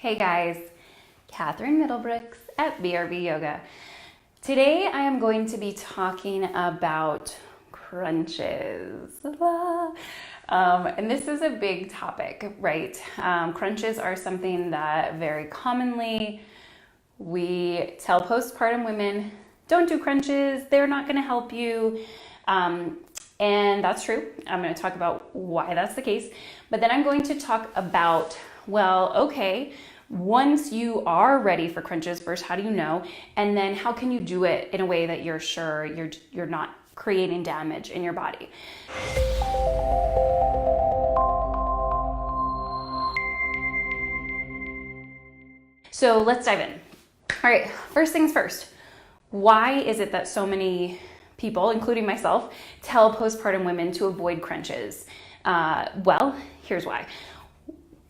Hey guys, Catherine Middlebrooks at BRB Yoga. Today I am going to be talking about crunches. And this is a big topic, right? Crunches are something that very commonly we tell postpartum women, don't do crunches, they're not going to help you. And that's true. I'm going to talk about why that's the case. But then I'm going to talk about, well, okay, once you are ready for crunches, first, how do you know? And then how can you do it in a way that you're sure you're not creating damage in your body? So let's dive in. All right, first things first. Why is it that so many people, including myself, tell postpartum women to avoid crunches? Well, here's why.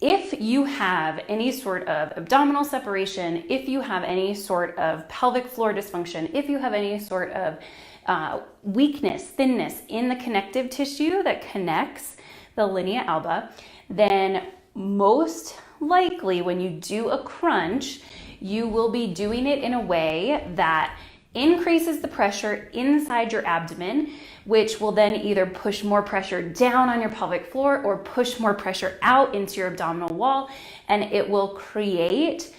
If you have any sort of abdominal separation, if you have any sort of pelvic floor dysfunction, if you have any sort of weakness, thinness in the connective tissue that connects the linea alba, then most likely when you do a crunch, you will be doing it in a way that increases the pressure inside your abdomen, which will then either push more pressure down on your pelvic floor or push more pressure out into your abdominal wall, and it will create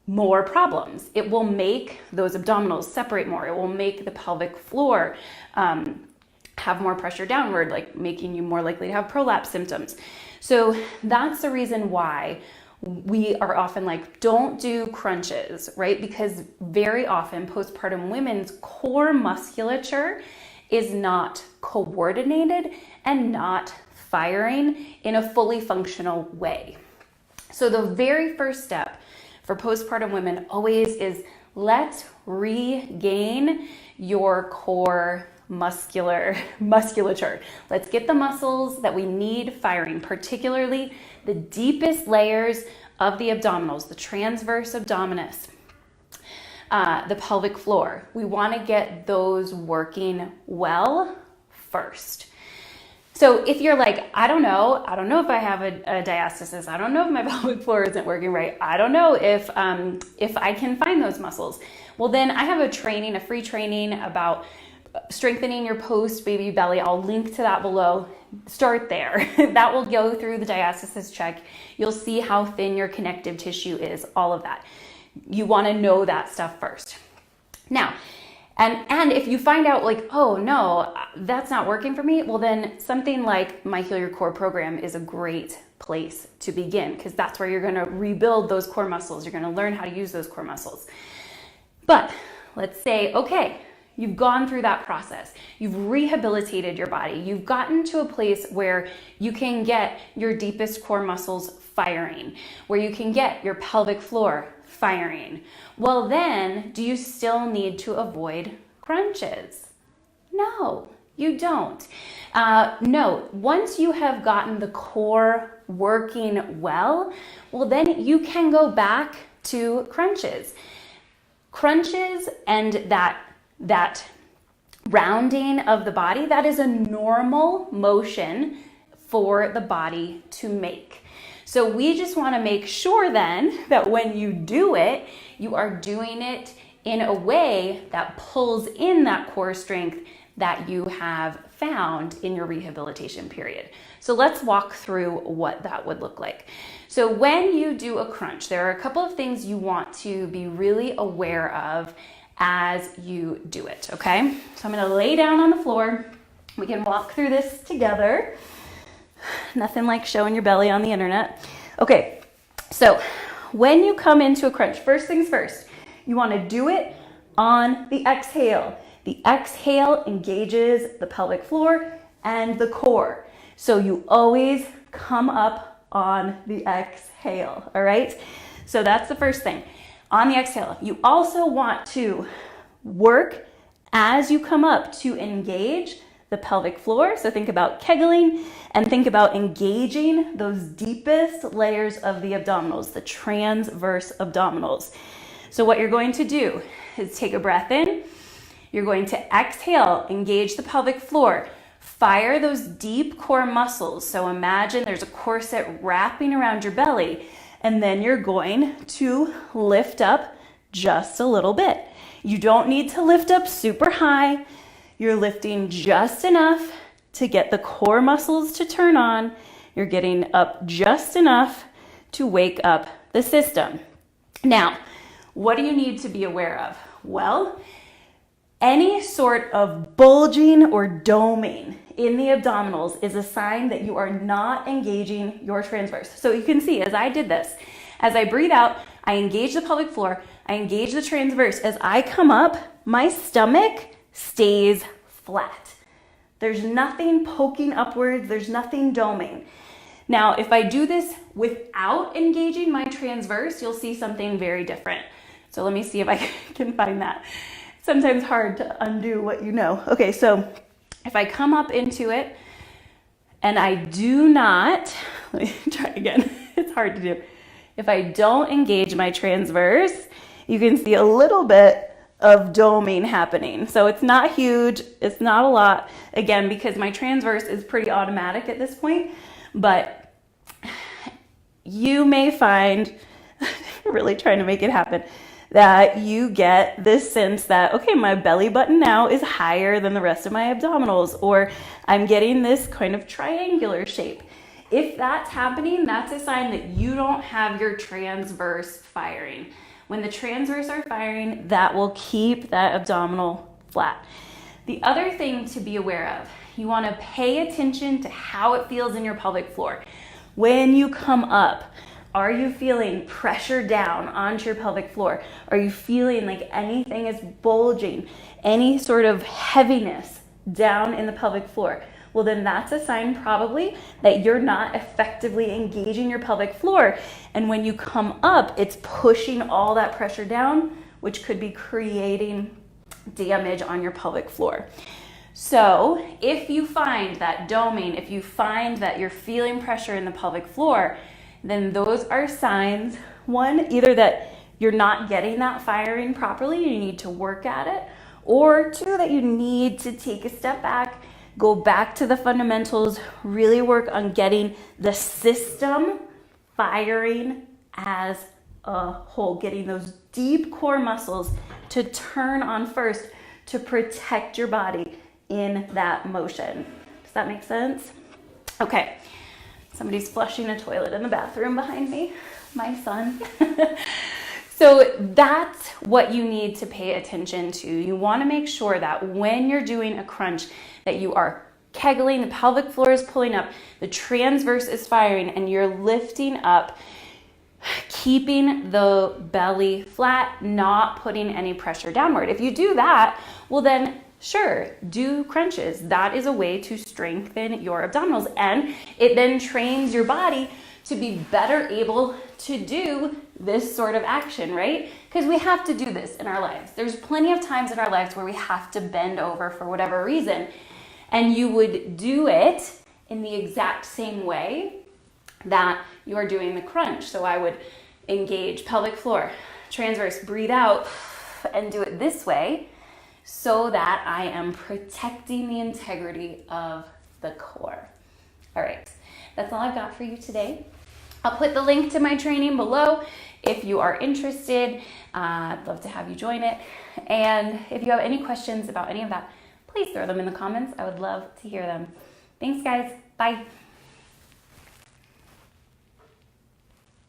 more problems. It will make those abdominals separate more. It will make the pelvic floor have more pressure downward, like making you more likely to have prolapse symptoms. So that's the reason why we are often like, don't do crunches, right? Because very often postpartum women's core musculature is not coordinated and not firing in a fully functional way. So the very first step for postpartum women always is, let's regain your core musculature. Let's get the muscles that we need firing, particularly the deepest layers of the abdominals, the transverse abdominis, the pelvic floor. We want to get those working well first. So if you're like, I don't know if I have a diastasis, I don't know if my pelvic floor isn't working right, I don't know if I can find those muscles. Well, then I have a free training about strengthening your post-baby belly. I'll link to that below. Start there. That will go through the diastasis check. You'll see how thin your connective tissue is, all of that. You want to know that stuff first. Now, and if you find out like, oh no, that's not working for me, well then something like my Heal Your Core program is a great place to begin, because that's where you're going to rebuild those core muscles. You're going to learn how to use those core muscles. But let's say, okay, you've gone through that process. You've rehabilitated your body. You've gotten to a place where you can get your deepest core muscles firing, where you can get your pelvic floor firing. Well, then, do you still need to avoid crunches? No, you don't. No, once you have gotten the core working well, then you can go back to crunches. Crunches and that rounding of the body, that is a normal motion for the body to make. So we just want to make sure then that when you do it, you are doing it in a way that pulls in that core strength that you have found in your rehabilitation period. So let's walk through what that would look like. So when you do a crunch, there are a couple of things you want to be really aware of as you do it, okay? So I'm gonna lay down on the floor. We can walk through this together. Nothing like showing your belly on the internet. Okay, so when you come into a crunch, first things first, you wanna do it on the exhale. The exhale engages the pelvic floor and the core. So you always come up on the exhale, all right? So that's the first thing. On the exhale, you also want to work as you come up to engage the pelvic floor. So think about kegling and think about engaging those deepest layers of the abdominals, the transverse abdominals. So what you're going to do is take a breath in. You're going to exhale, engage the pelvic floor, fire those deep core muscles. So imagine there's a corset wrapping around your belly. And then you're going to lift up just a little bit. You don't need to lift up super high. You're lifting just enough to get the core muscles to turn on. You're getting up just enough to wake up the system. Now, what do you need to be aware of? Well, any sort of bulging or doming in the abdominals is a sign that you are not engaging your transverse. So you can see as I did this, as I breathe out, I engage the pelvic floor, I engage the transverse. As I come up, my stomach stays flat. There's nothing poking upwards, there's nothing doming. Now, if I do this without engaging my transverse, you'll see something very different. So let me see if I can find that. Sometimes hard to undo what you know. Okay, so if I come up into it and I do not, let me try again. It's hard to do. If I don't engage my transverse, you can see a little bit of doming happening. So it's not huge, it's not a lot, again, because my transverse is pretty automatic at this point, but you may find, really trying to make it happen, that you get this sense that, okay, my belly button now is higher than the rest of my abdominals, or I'm getting this kind of triangular shape. If that's happening, that's a sign that you don't have your transverse firing. When the transverse are firing, that will keep that abdominal flat. The other thing to be aware of, you want to pay attention to how it feels in your pelvic floor. When you come up, are you feeling pressure down onto your pelvic floor? Are you feeling like anything is bulging, any sort of heaviness down in the pelvic floor? Well, then that's a sign probably that you're not effectively engaging your pelvic floor. And when you come up, it's pushing all that pressure down, which could be creating damage on your pelvic floor. So if you find that doming, if you find that you're feeling pressure in the pelvic floor, then those are signs, one, either that you're not getting that firing properly, you need to work at it, or two, that you need to take a step back, go back to the fundamentals, really work on getting the system firing as a whole, getting those deep core muscles to turn on first to protect your body in that motion. Does that make sense? Okay. Somebody's flushing a toilet in the bathroom behind me, my son. So that's what you need to pay attention to. You want to make sure that when you're doing a crunch, that you are kegling, the pelvic floor is pulling up, the transverse is firing, and you're lifting up, keeping the belly flat, not putting any pressure downward. If you do that, well then, sure, do crunches. That is a way to strengthen your abdominals, and it then trains your body to be better able to do this sort of action, right? Because we have to do this in our lives. There's plenty of times in our lives where we have to bend over for whatever reason, and you would do it in the exact same way that you are doing the crunch. So I would engage pelvic floor, transverse, breathe out, and do it this way, so that I am protecting the integrity of the core. All right, that's all I've got for you today. I'll put the link to my training below if you are interested. I'd love to have you join it. And if you have any questions about any of that, please throw them in the comments. I would love to hear them. Thanks, guys. Bye.